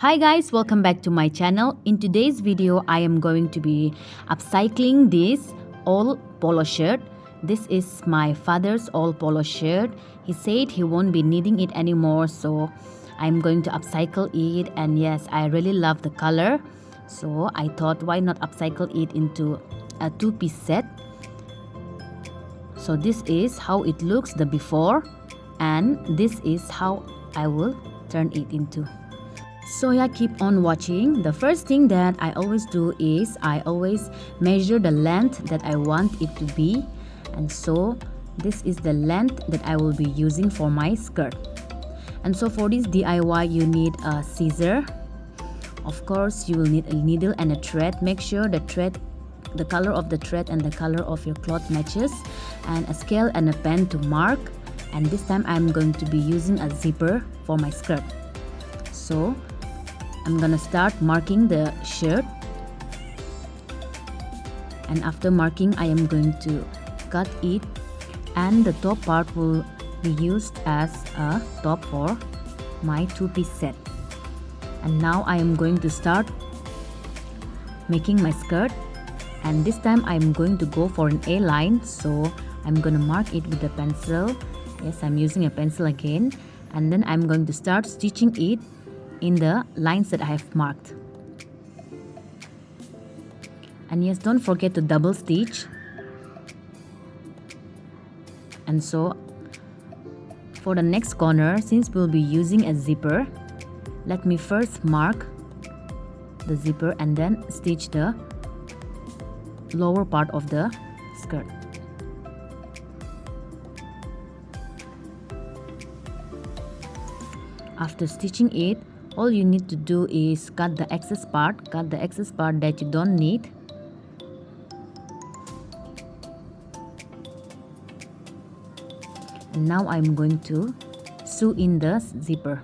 Hi guys, welcome back to my channel. In today's video, I am going to be upcycling this old polo shirt. This is my father's old polo shirt. He said he won't be needing it anymore, so I'm going to upcycle it. And yes, I really love the color, so I thought why not upcycle it into a two-piece set. So this is how it looks the before, and this is how I will turn it into. So yeah, keep on watching. The first thing that I always do is I always measure the length that I want it to be, and so this is the length that I will be using for my skirt. And so for this DIY, you need a scissor. Of course, you will need a needle and a thread. Make sure the color of the thread and the color of your cloth matches, and a scale and a pen to mark. And this time I'm going to be using a zipper for my skirt. So I'm gonna start marking the shirt, and after marking I am going to cut it, and the top part will be used as a top for my two-piece set. And now I am going to start making my skirt, and this time I am going to go for an A line, so I'm gonna mark it with a pencil. Yes, I'm using a pencil again, and then I'm going to start stitching it in the lines that I have marked. And yes, don't forget to double stitch. And so for the next corner, since we'll be using a zipper, let me first mark the zipper and then stitch the lower part of the skirt. After stitching it, all you need to do is cut the excess part that you don't need. And now I'm going to sew in the zipper.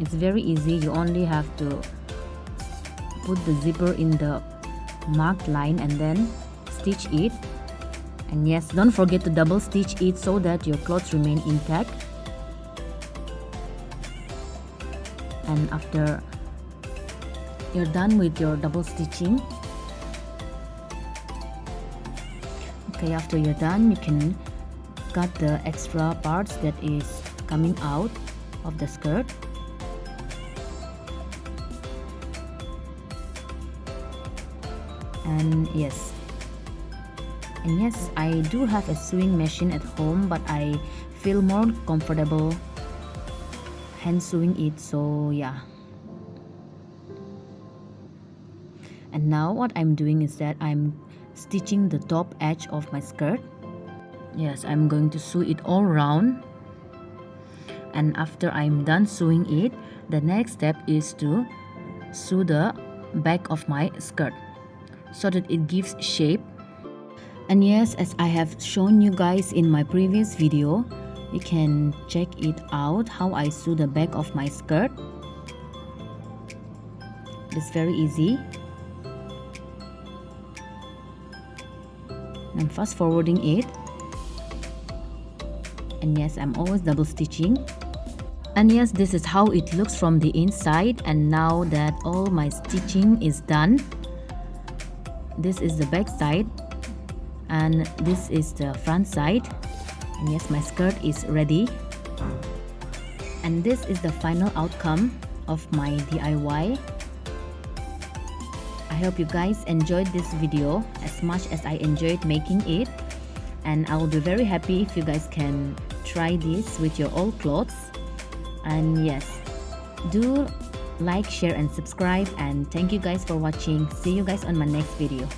It's very easy. You only have to put the zipper in the marked line and then stitch it. And yes, don't forget to double stitch it so that your clothes remain intact. And after you're done with your double stitching, after you're done, you can cut the extra parts that is coming out of the skirt. And yes, I do have a sewing machine at home, but I feel more comfortable hand sewing it, so yeah. And now what I'm doing is that I'm stitching the top edge of my skirt. Yes, I'm going to sew it all around. And after I'm done sewing it, the next step is to sew the back of my skirt so that it gives shape. And yes, as I have shown you guys in my previous video, you can check it out how I sew the back of my skirt. It's very easy. I'm fast forwarding it. And yes, I'm always double stitching. And yes, this is how it looks from the inside. And now that all my stitching is done, this is the back side. And this is the front side. And yes, my skirt is ready. And this is the final outcome of my DIY. I hope you guys enjoyed this video as much as I enjoyed making it. And I will be very happy if you guys can try this with your old clothes. And yes, do like, share and subscribe. And thank you guys for watching. See you guys on my next video.